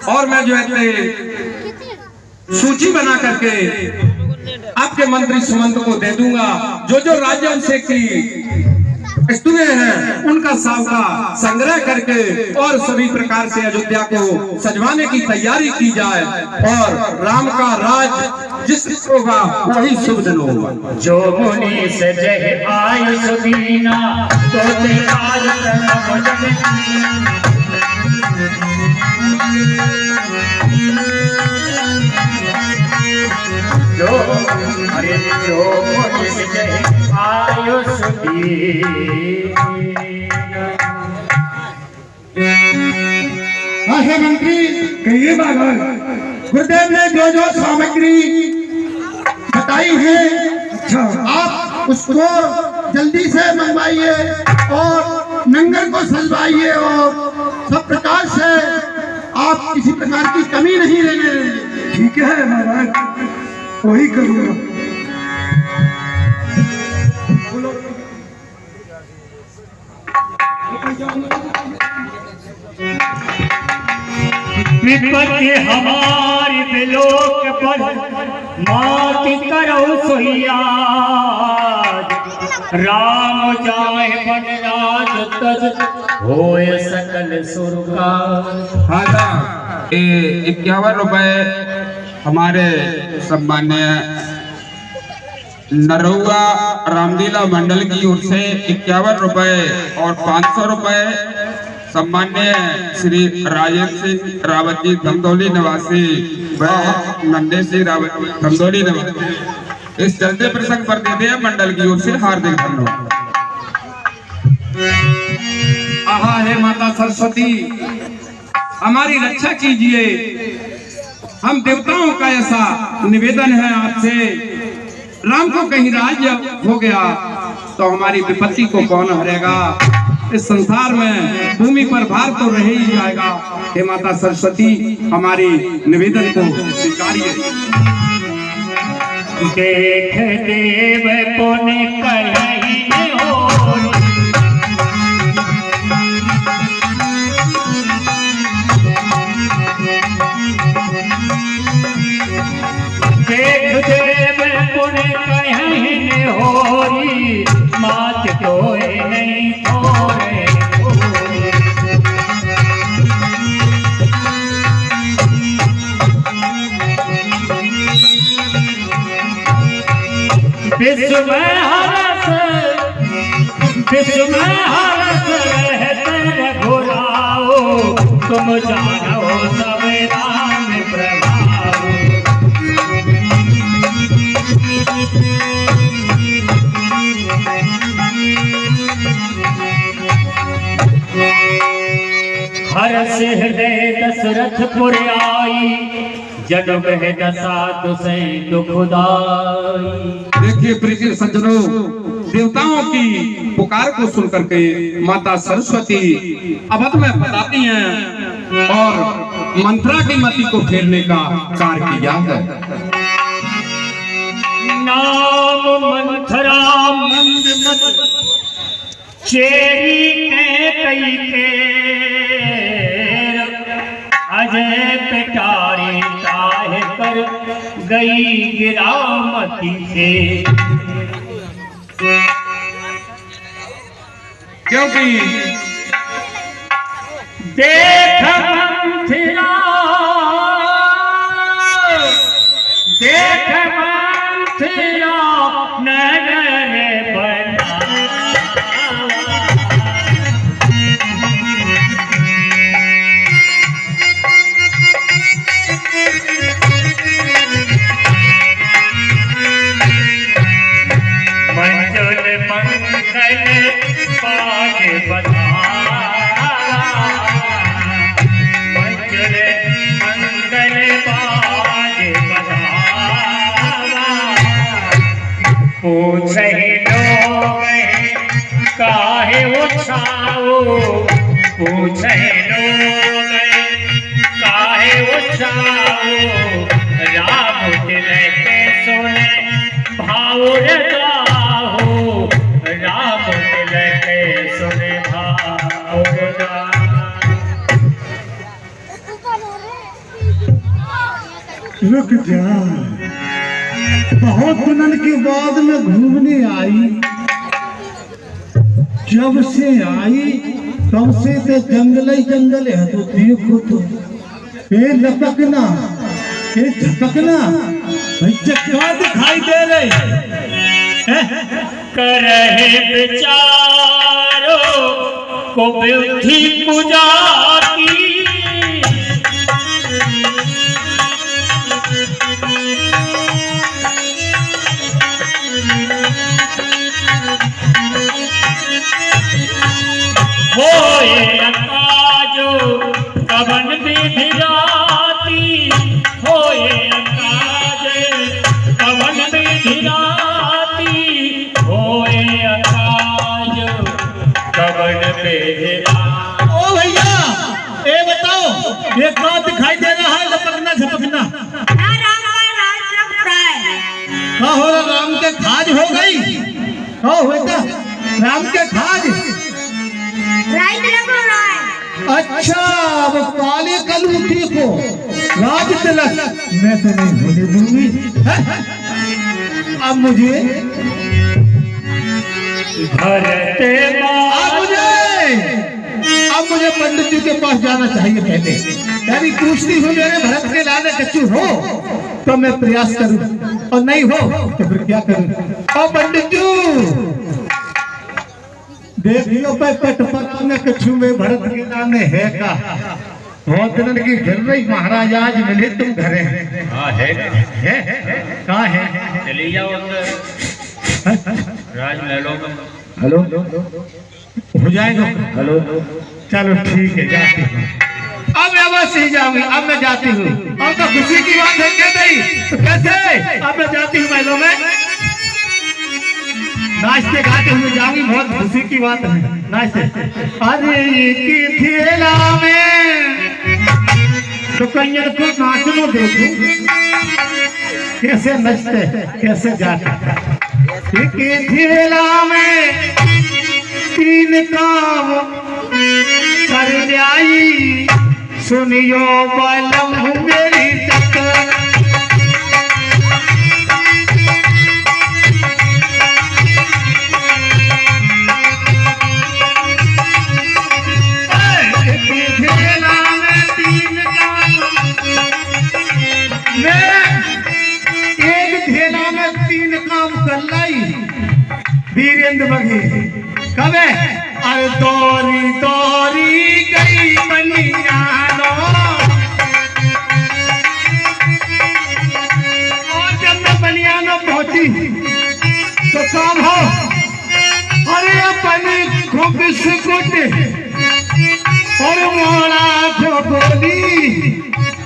और मैं जो है सूची बना करके आपके मंत्री सुमंत को दे दूंगा। जो जो राजवंश की वस्तुएं हैं उनका सावका संग्रह करके और सभी प्रकार से अयोध्या को सजवाने की तैयारी की जाए और राम का राज जिस होगा वही शुभ दिन होगा। जो मुनि से जय आयुष दीना तो जो अरे जो मुनि से जय आयुष दीना। हाँ मंत्री कहिए बाबा, गुरुदेव ने जो जो सामग्री बताई है अच्छा आप उसको जल्दी से मंगवाइए और नंगर को सजवाइए और सब प्रकार से आप किसी प्रकार की कमी नहीं रहने देंगे। ठीक है महाराज, वही करूँगा। विपत्ति हमारी बिलोक पर मात करो सोहिया। राम जाए बन राज तज होए सकल सुर का। हाँ 51 रुपए हमारे सम्मान्य नरौआ रामलीला मंडल की ओर से 51 रुपए और 500 रुपए सम्मान्य श्री राजेंद्र सिंह रावत जी धमदौली निवासी व नंदे सिंह रावत धमदौली निवासी इस चलते प्रसंग पर देते हैं मंडल की ओर से हार्दिक धन्यवाद। आहा है माता सरस्वती हमारी रक्षा कीजिए। हम देवताओं का ऐसा निवेदन है आपसे, राम को कहीं राज्य हो गया तो हमारी विपत्ति को कौन हरेगा। इस संसार में भूमि पर भार तो रह ही जाएगा। हे माता सरस्वती हमारी निवेदन को स्वीकारिए। देख देव पुण्य कहीं हो, देख देव पुण्य कहीं होरी मात कोई नहीं थोड़े। विश्व में हरस रहते घुराओ, तुम जानो सब राम प्रभाव। हर्ष हृदय दशरथपुर आई, जन्म है दशा तुसे दुखदाई। देखिए प्रिय सज्जनों, देवताओं की पुकार को सुनकर के माता सरस्वती अवध में बताती हैं और मंत्रा की मति को फेरने का कार्य किया है। नाम मंथरा मंद चेरी के कई के अजय पिटारी काहे कर गई गिरामती से। क्योंकि देख मंथरा नगर बना। मंजुल मंगल पाग बधाया, रुक जा, बहुत दिनों के बाद में घूमने आई। जब से आई तब से तो जंगल ही जंगल है। तो देखो तो ये लपकना, ये झपकना, क्या दिखाई दे रही है? करहे विचारो को बुद्धि पूजा की, होए अकाजो कवन विधि राती, होए अकाजे कवन विधि राती, होए अकाजो कवन विधि राती। ओ भैया, ये बताओ ये क्या दिखाई दे रहा है? लपकना झपकना क्या हो रहा? राम के खाज हो गई? क्या होता राम के खाज? अच्छा, अब काले कलूठी को राज तिलक मैं तो नहीं होने दूंगी। अब मुझे अब मुझे पंडित जी के पास जाना चाहिए। पहले यदि पूछती हूँ मेरे भरत के लाने कच्चू हो तो मैं प्रयास करूँ, और नहीं हो तो फिर क्या करूँ? और पंडित जी देखियो पे पट पर में कछु में भरत के नाम है का बहुत दिन की फिर रही। महाराज आज मिले तुम घरे? हाँ है कहाँ है? चली जाओ राजमहलों में। हेलो हो जाएगा? हेलो चलो ठीक है, जाती हूँ। अब अवश्य ही जाऊंगी। अब मैं जाती हूँ। अब तो खुशी की बात है। कैसे? अब मैं जाती हूँ महलों में, नाचते गाते हुए जाऊंगी। बहुत खुशी की बात है। नाचते अरे की थेला में तो कन्या को नाचनो देखो कैसे नचते कैसे जाते। की थेला में तीन काम कर आई, सुनियो बलम मेरी चक्कर। वीरेंद्र बघे कब है? अरे दौरी दौरी गई बनियानो, और जब मैं बनियानो पहुंची तो काम हो। अरे अपनी को बिस्कुट और मोड़ा को गोली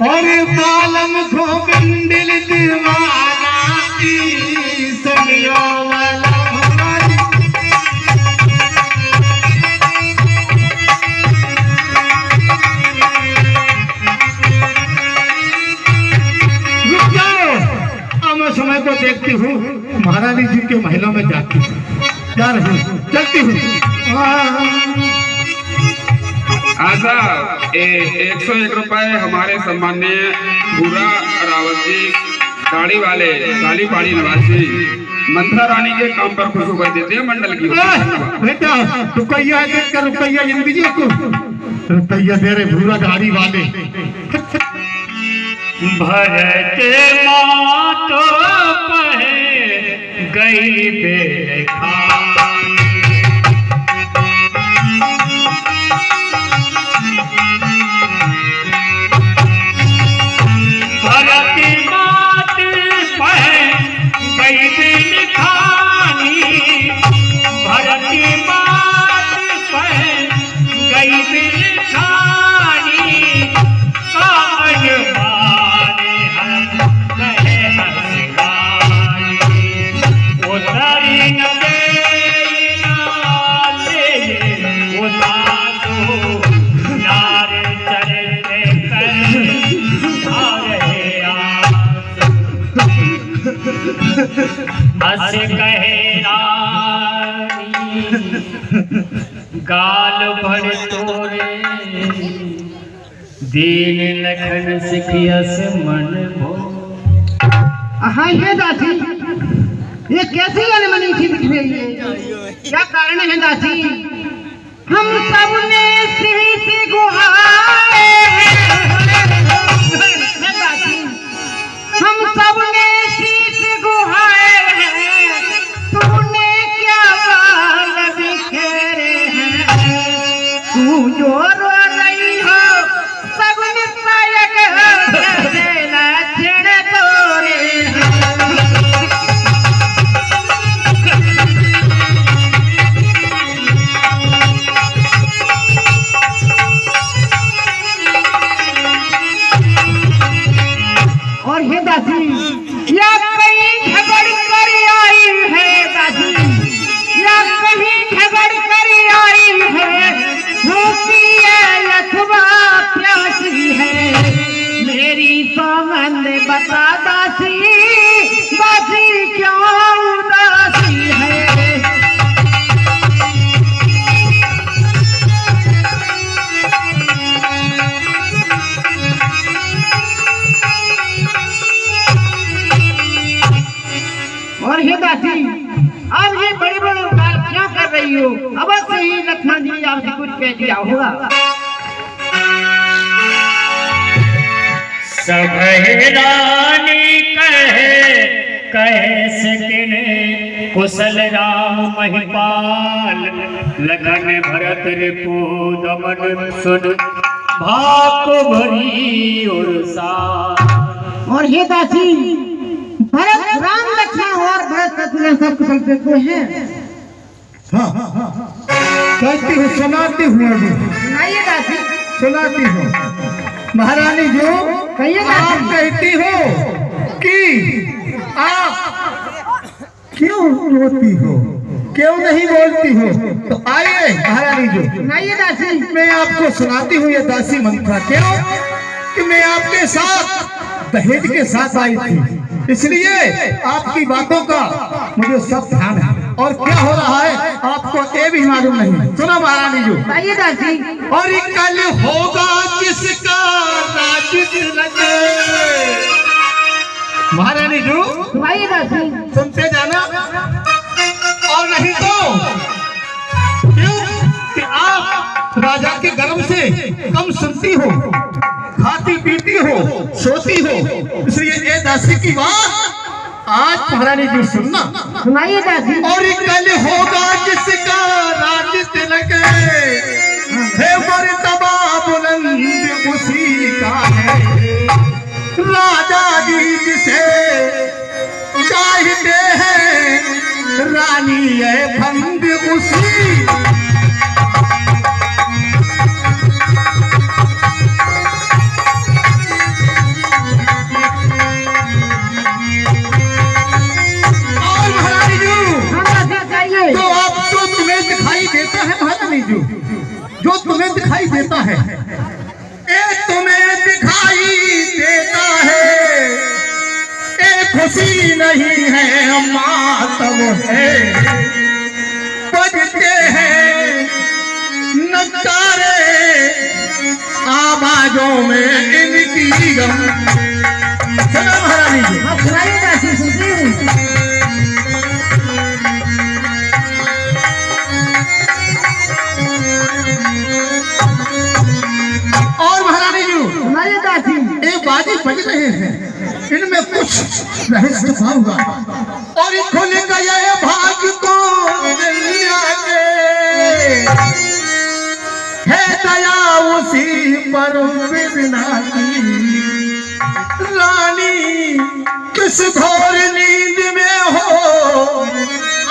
और बालम को बंडल दीवाना सुनियो वाला। समय को देखती हूँ महारानी जी के महलों में जाती हूँ, जा रही हूँ, चलती हूँ। आजा 101 रुपए हमारे सम्माननीय भूरा रावत जी गाड़ी वाले गाली पहाड़ी निवासी मंत्रा रानी के काम पर खुश होकर देते हैं मंडल की। बेटा रुपया देख कर रुपया जी को रुपया दे रहे भूरा गाड़ी वाले। भरत मातो पहे गई बेखानी, भरत मात पहे गई बेखानी, भरत मात पहे गई बेखानी। हंस कहे रानी गाल भर तोरे, दीन लखन सिखियस मन भो। हाँ ये दासी, ये कैसी अनमनी सी दिख रही है? क्या कारण है दासी? हम सब ने सिर से गुहारे हैं दासी, हम सब ने शीश गुहाए हैं, तूने क्या बाल बिखेरे हैं? तू जो रो रही हो सगुन सायक देना छिड़ तोरे हैं। और ये दासी या कहीं झगड़ कर आई है दासी, या कहीं झगड़ कर आई है, भूखी है अथवा प्यासी है, मेरी सौगंध बता दासी, दासी क्यों उदासी है? और हे दासी, आप ये बड़ी बड़ी बात क्यों कर रही हो? अवश्य ही लक्ष्मण जी ने आपसे कुछ कह दिया होगा। सब रानी कहे सकिन कुशल राम महिपाल, लगन भरत रिपुदमन सुन भाक भरी उर्सा। और ये दासी, भरत राम लक्ष्मण और भरत शत्रुघ्न सब कुशल से तो हैं। हाँ कहती हूँ, सुनाती हूँ अभी, सुनाइए दासी। सुनाती हूँ। महारानी जो कहिए आप दासी। कहती हो कि आप क्यों रोती हो, क्यों नहीं बोलती हो, तो आइए महारानी जो सुनाइए दासी। मैं आपको सुनाती हूँ ये दासी मंत्रा। क्यों कि मैं आपके साथ दहेज के साथ आई थी, इसलिए आपकी बातों का मुझे सब ध्यान है, और क्या हो रहा है आपको ये भी मालूम नहीं। सुनो महारानी जो, सुनाइए दासी। और ये कल होगा किसका राज लगे। महारानी जो सुनाइए दासी। सुनते जाना, और नहीं तो क्यों कि आप राजा के गर्भ से कम सुनती हो, खाती पीती हो, सोती हो, इसलिए ये दासी की बात आज महारानी जी सुनना। सुनाइए दासी। और कल होगा जिसका राज तिलक, है मर्तबा बुलंद उसी का है, राजा जी जिसे चाहते हैं, रानी है भंग उसी। तो आप जो तुम्हें दिखाई देता है महारानी जो, जो तुम्हें दिखाई देता है, ए तुम्हें दिखाई देता है, ए खुशी नहीं है मातम है, बजते हैं नगारे आवाजों में इनकी गम। सुनो महारानी जी। हाँ सुनाइए दासी, सुनती हूँ। और महारानी जी सुनाइए दासी। ये बाजी बज रहे हैं, इनमें कुछ रहस्य होगा, और खुल गए भाग को दुनिया के, है दया उसी पर बिना की, रानी किस घोर नींद में हो,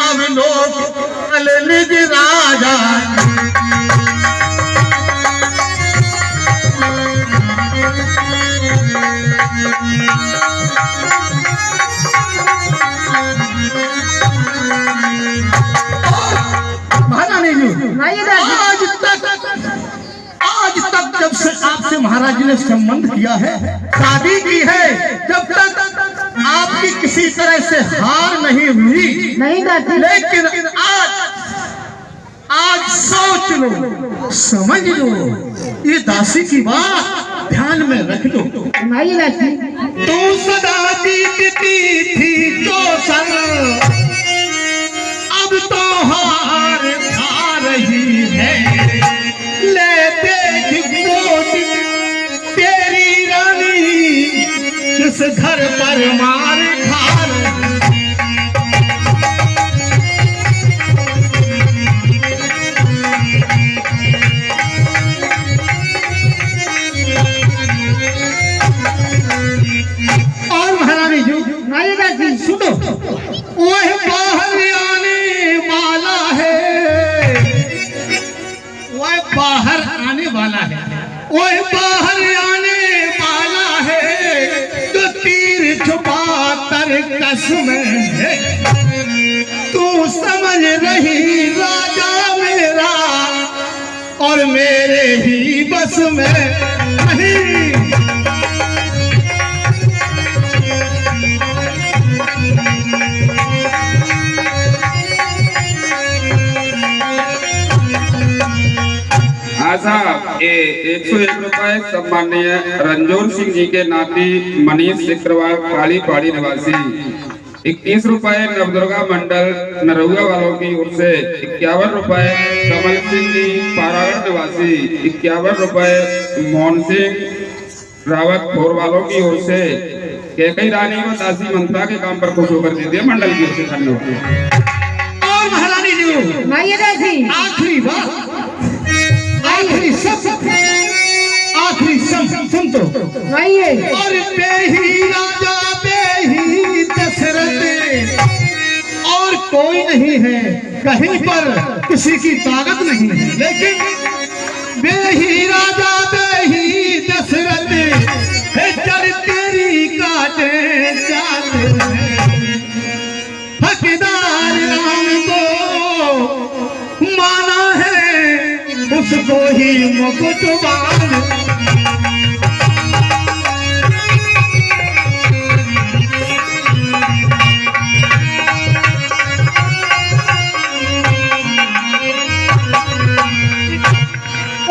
अब लोग निज राजा। महारानी जी आज तक जब से आपसे महाराज जी ने संबंध किया है, शादी की है, जब तक आपकी किसी तरह से हार नहीं हुई, नहीं दासी। लेकिन आज सोच लो, समझ लो, ये दासी की बात ध्यान में रख लो। सुनाइए दासी। तू सदा बीतती थी जो सन अब तो हार खा रही है। ले देख गोद तेरी रानी किस घर पर मार खा रही। सुनो, वह बाहर आने वाला है, वह बाहर आने वाला है, वह बाहर आने वाला है, तो तीर छुपा कर कसम है। तू समझ रही राजा मेरा और मेरे ही बस में नहीं। साहब ये 101 रुपए सम्माननीय रंजोर सिंह जी के नाती मनीष सिकरवाल काली पहाड़ी निवासी। 21 रुपए नवदुर्गा मंडल नरहुआ वालों की ओर से। 51 रुपए कमल सिंह जी पारागढ़ निवासी। 51 रुपए मोहन सिंह रावत खोर वालों की ओर से। कैकई रानी व दासी मंत्रा के काम पर खुश होकर दीजिए मंडल की ओर से धन्यवाद। और महारानी जी आखिरी बात, आखिरी सब सुन तो और बेही राजा बेही दशरथ और कोई नहीं है कहीं पर किसी की ताकत नहीं है, लेकिन बेही राजा बेही दशरथ है जड़ तेरी काटे जाते हकदार राम को माना है उसको ही मुकुटवान।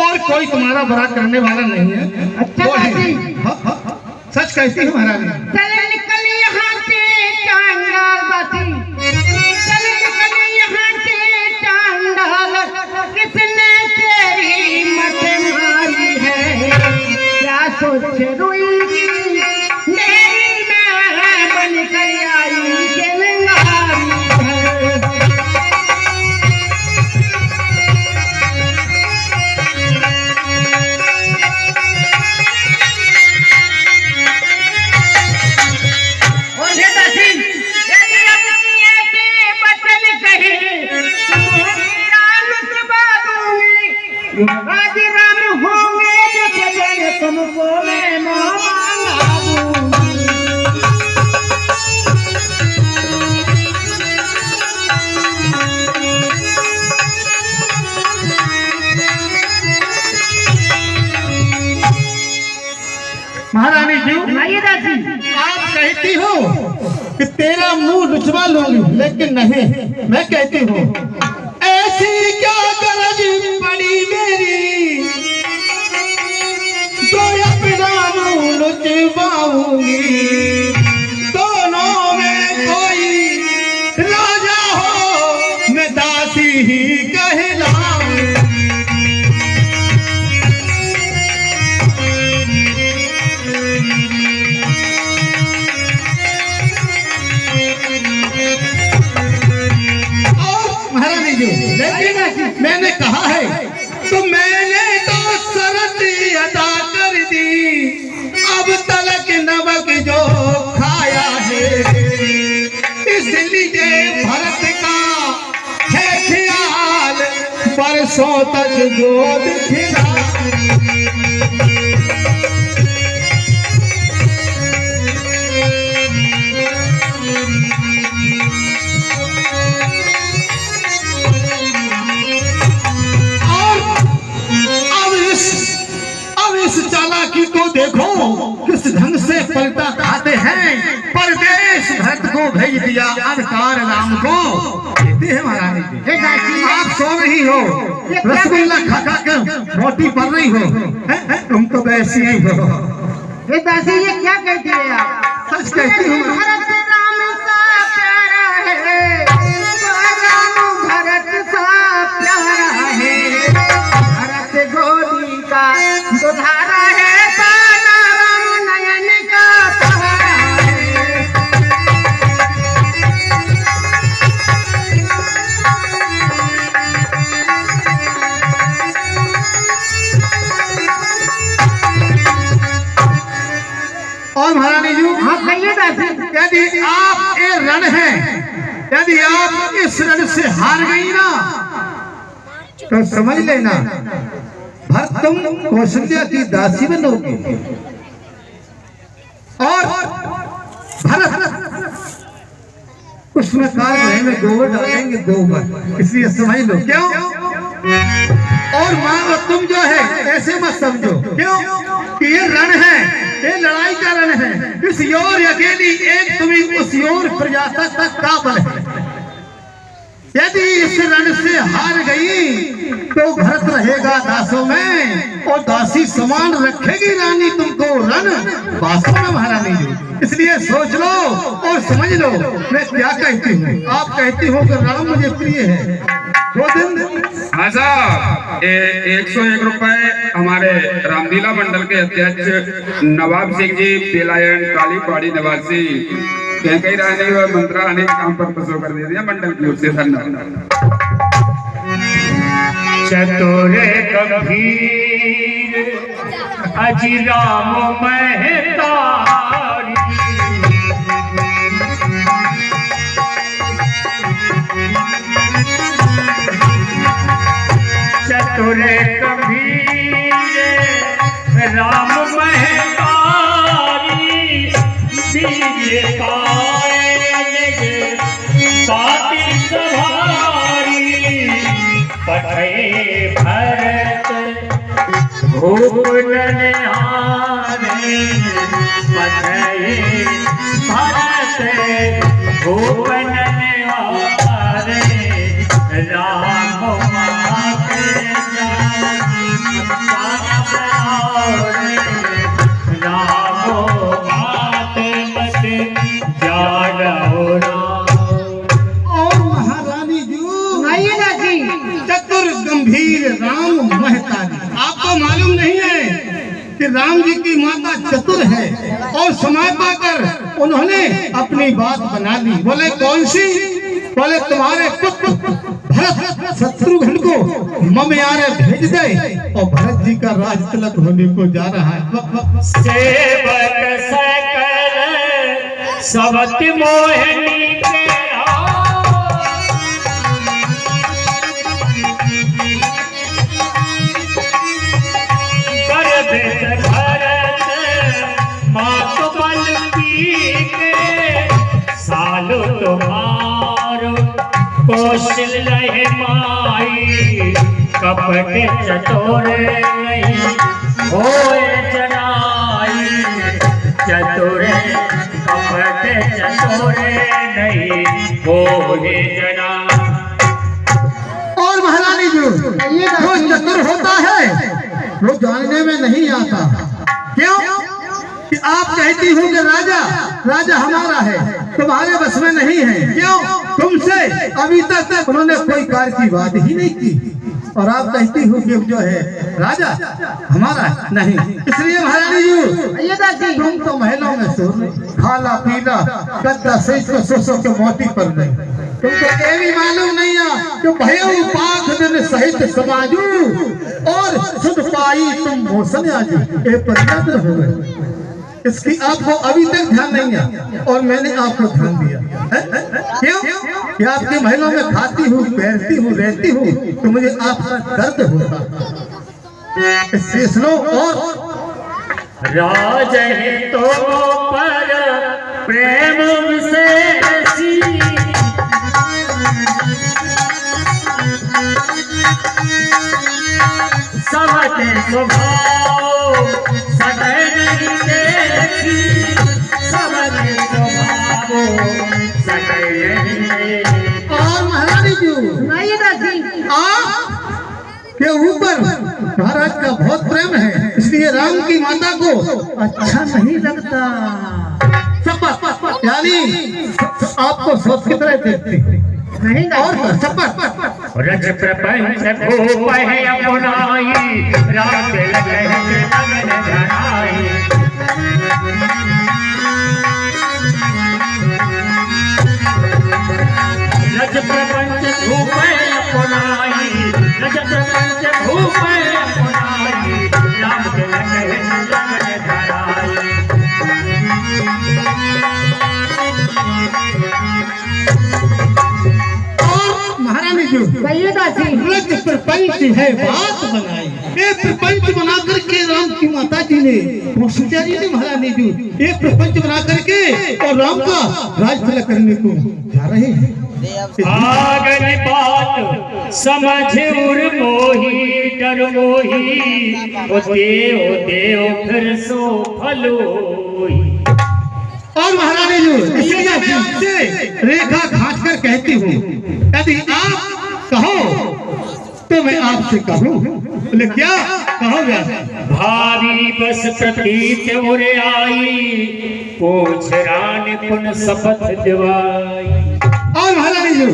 और कोई तुम्हारा बुरा करने वाला नहीं है। अच्छा सच कहती है महारानी। चल निकल यहाँ से चांडाल बाती, चल निकल यहाँ से चांडाल, किसने तेरी मत मारी है, क्या सोच रुई मेरी मैं बन कर आई जलंगारी है। राजी राम होंगे जो तुमको मैं मांगा दूंगी। महारानी जी आप कहती हो कि तेरा मुंह लुचवा लूंगी, लेकिन नहीं, मैं कहती हूँ ऐसी क्या गरज पड़ी मेरी तो अपना मुंह लुचवाऊंगी। दोनों में कोई राजा हो मैं दासी ही कहलाऊं। महारानी जी लेकिन मैंने कहा है तो मैंने तो शर्त अदा कर दी, अब तलक नमक जो खाया है, इसलिए भरत का है ख्याल बरसों तक गोद खिला। इस चालाकी को देखो किस ढंग से पलटा खाते हैं। परदेश भरत को भेज दिया अधिकार राम को। कहते हैं महारानी जी आप सो रही हो, रसगुल्ला खा खा कर मोटी पड़ रही हो, तुम तो वैसी ही हो। दासी ये क्या कहती है आप? सच कहती हूँ मैं। भरत राम सा प्यारा है, राम भरत सा प्यारा है, भरत गोदी का दुधारा है, ताना राम नयन का सहारा है। और महारानी जी, हाँ कहिए दासी। यदि आप ये रण है, यदि आप इस रण से हार गई ना तो समझ लेना भरत तुम कौशल्या की दासी बनोगी और भरत उसमें काल में गोबर डालेंगे, गोबर, इसलिए समझ लो। क्यों? और मां तुम जो है ऐसे मत समझो, क्यों कि ये रण है, ये लड़ाई का रण है, इस योर अकेली एक तुम्हें उस योर प्रजाता तक का बल है। यदि इस रण से हार गई तो भरत रहेगा दासों में और दासी समान रखेगी रानी तुमको रण वास्तव में महारानी जी। इसलिए सोच लो और समझ लो मैं क्या कहती हूँ। आप कहती हो कि रण मुझे प्रिय है। 2 दिन हाँ साहब, 101 रुपए हमारे रामलीला मंडल के अध्यक्ष नवाब सिंह जी बेलायन काली पहाड़ी निवासी कहीं रहने और मंत्रा आने के काम पर पसो कर दे दिया मंडल की ओर से धन्यवाद। चतुर गंभीर अजी राम महतारी, चतुर गंभीर राम महतारी, दिव्य पाटी सवारी, पठे भरत भूप ननिहारे, पठे भरत भूप ननिहारे, राम माते राम माते मत जानो और महारानी जी, आइए दासी। चतुर गंभीर राम महतारी, आपको मालूम नहीं है कि राम जी की माता चतुर है और समय पाकर उन्होंने अपनी बात बना ली। बोले कौन सी? बोले तुम्हारे पुत्र भरत शत्रुघ्न को ममयारे भेज दे और भरत जी का राज तिलक होने को जा रहा है। सेवक सकल सवति मोहिनी के कर देत भरत मात बल पी के, सालो तुम्हारो कौशल्य माई, कपट चतुर नहीं होए जनाई, चतुर कपट चतुर नहीं होए जनाई। और महारानी जी, जो चतुर होता है वो जानने में नहीं आता। क्यों कि आप कहती हो कि राजा हमारा है, तुम्हारे बस में नहीं है। क्यों? तुमसे अभी तक उन्होंने कोई कार्य की बात ही नहीं की और आप कहती हो कि जो है राजा हमारा नहीं। इसलिए महारानी जी, तुम तो महलों में सो खाला पीला गद्दा सो के मोती पर गए। तुमको ये भी मालूम नहीं है कि भयो पाख दिन सहित समाजू और सुध पाई तुम मोसन आजू, ये परिवर्तन हो गए। इसकी आपको अभी तक ध्यान नहीं है और मैंने आपको ध्यान दिया है? क्यों कि आपके महलों में खाती हूँ, पहनती हूँ, रहती हूँ तो मुझे आपका दर्द होता। इससे सुनो। और राज तो पर प्रेम विशेषी, समझ स्वभाव सदै नहीं देखी, समझ स्वभाव सदै नहीं। महारानी जी, सुनाइए दासी। आप के ऊपर महाराज का बहुत प्रेम है, इसलिए राम की माता को अच्छा नहीं लगता। शपथ यानी आपको सोच की तरह देखती नहीं और शपथ रज प्रपंच भूप है अपनाई राम लगे लगन धराई। रज प्रपंच भूप है अपनाई रज प्रपंच भूप है अपनाई राम लगे लगन धराई। महारानी जी कहिए दासी। रज प्रपंच है बात बनाई, ये प्रपंच बना करके राम की माता जी ने कौशल्या जी ने महारानी जी ये प्रपंच बना करके और राम का राज तिलक करने को जा रहे हैं। आगन बात समझ उर मोही डर मोही ओ देव फिर सो फलोही। और महारानी जी इसलिए मैं आपसे रेखा खींच कर कहती हूँ, यदि आप कहो तो मैं आपसे कहूँ। बोले क्या कहोगे? भारी बस प्रतीत उरे आई पूछ रान पुन शपथ दिवाई। और महारानी जी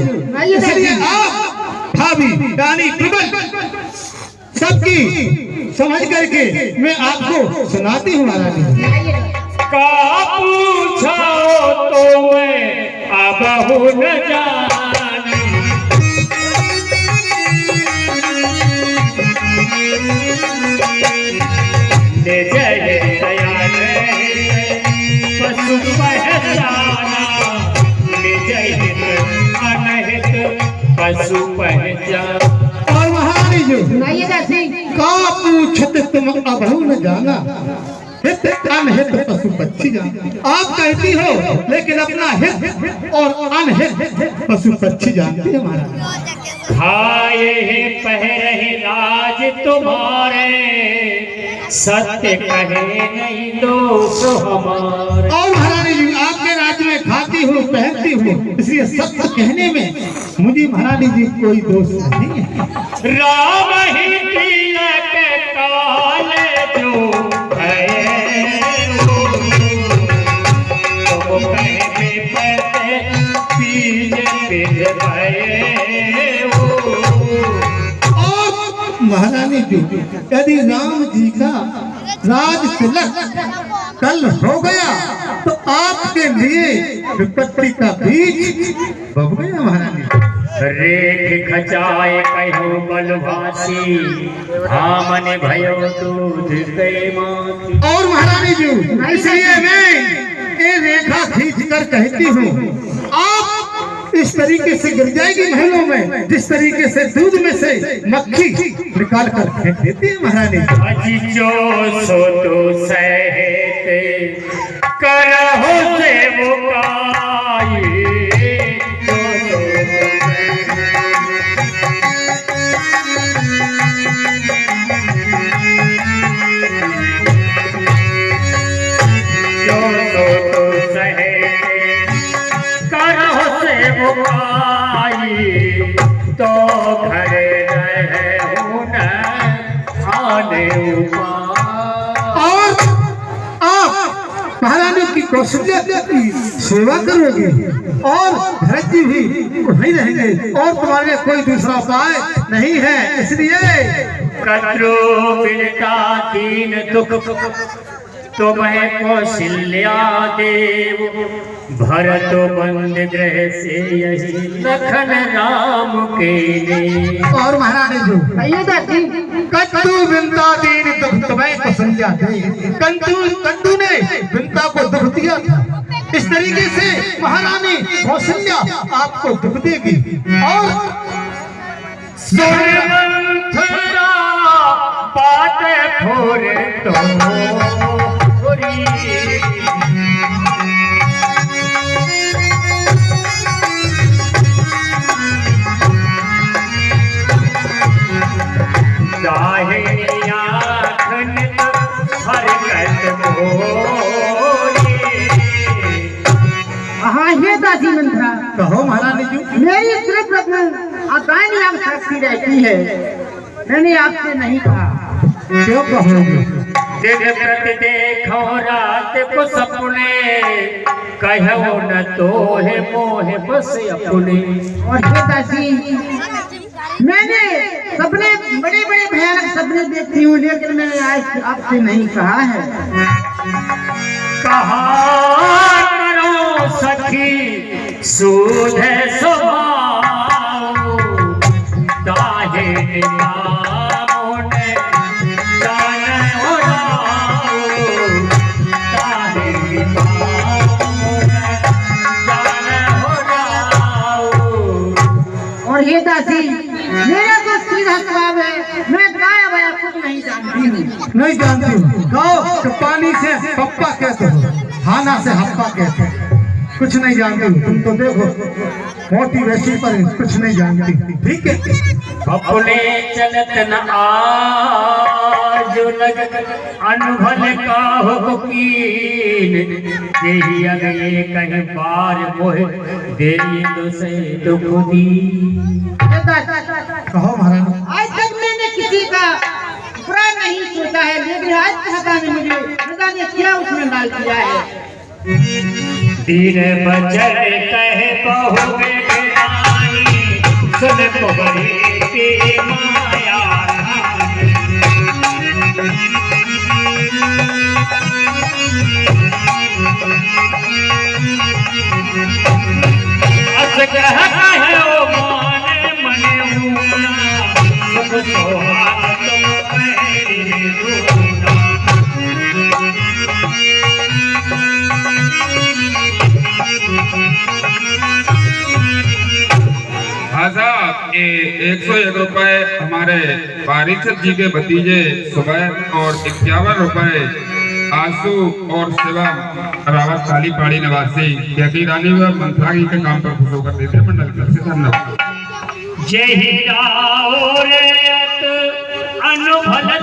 इसलिए आप भाभी रानी प्रबल सबकी समझ करके मैं आपको सुनाती हूँ। महारानी का पूछो तो मैं अबहु न जानी ले जय दयाल पशु पहचाना ले जय अनहित पशु पहचान। और महारानी जी सुनाइए दासी। का पूछत तुम अबहु न जाना हित अनहित पशु पक्षी जाना। आप कहती हो लेकिन अपना हित और अनहित पशु पक्षी जानती है। महाराज खाए पहरे राज तुम्हारे सत्य कहे नहीं दोष हमारे। और महारानी जी आपके राज्य में खाती हूँ पहनती हूँ, इसलिए सत्य कहने में मुझे महारानी जी कोई दोष नहीं है। राम ही तिलक काल जो है तो कहने पते पीज पिज भये। और महारानी जी यदि राम जी का राज तिलक कल हो गया तो आपके लिए विपत्ति का बीज बब गया। महारानी रेख खचाए कहो बलवासी धामन भयो दूध गए माती। और महारानी जी इसलिए मैं ये रेखा खींच कर कहती हूँ, आप इस तरीके से गिर जाएगी महलों में जिस तरीके से दूध में से मक्खी निकाल कर फेंक देती है। महारानी अजी जो सो तो सहते करहो से मुकाई जो सो तो सहते करहो से मुकाई तो घर रहे न आने और आप महारानी की कौशल्या की सेवा करोगे और भरत जी भी वहीं रहेंगे और तुम्हारे कोई दूसरा उपाय नहीं है। इसलिए कत्रो बिनता दीन दुख तुम्हें कौशल्या देव भरत बंद ग्रह से यही लखन राम के लिए। और महारानी जी कहिए दासी। कद्दू बिनता दीन दुख तुम्हें कौशल्या देव। कद्दू ने बिनता को दुख दिया, इस तरीके से महारानी कौशल्या आपको दुख देगी। और सुरवंथरा बात थोरे तो हाँ ये दासी मंत्रा। कहो महारानी जी। मेरी सिर्फ अपना अकानी आवश्यकता रहती है, मैंने आपसे नहीं कहा। क्यों कहोगे? दिन प्रति देखो रात को सपने, कहो न तो है मोह बस अपने। और पिताजी मैंने सपने बड़े बड़े भयानक सपने देखती हूँ, लेकिन मैंने आज आपसे नहीं कहा है। कहा करो सखी सूध स्वभाव, काहे नामों ने जान हो जाओ, काहे नामों ने जान हो जाओ। और ये दासी मेरा तो सीधा स्वभाव है, मैं गाया वाया कुछ नहीं जानती हूँ। नहीं जानती हूँ। कहो तो पानी से पप्पा कहते हो, हाना से हप्पा कहते हो। कुछ नहीं जानती हूँ। तुम तो देखो मोटी वैसी पर कुछ नहीं जानती। ठीक है, अपने चलत न आज लग अनुभव का हो कीन, यही अगले कहीं बार मोह दे तो से दुख दी। कहो महाराज। आज तक मैंने किसी का बुरा नहीं सोचा है, लेकिन आज पता नहीं मुझे पता नहीं क्या उसमें डाल दिया है। तीन बजर कहे बहु बेगानी, सुन को बड़ी की माया। अस कहता है ओ माने मने हुआ, सुख सोहाग तुम मेरी दूना। साहब ये 101 रुपए हमारे पारीक्षित जी के भतीजे सुबह और 51 रुपए आंसू और शिवम रावत काली पहाड़ी निवासी यकी रानी व मंथरागी के काम पर खुश होकर देते मंडल की तरफ से धन्यवाद। जय ही राव रे अनुभव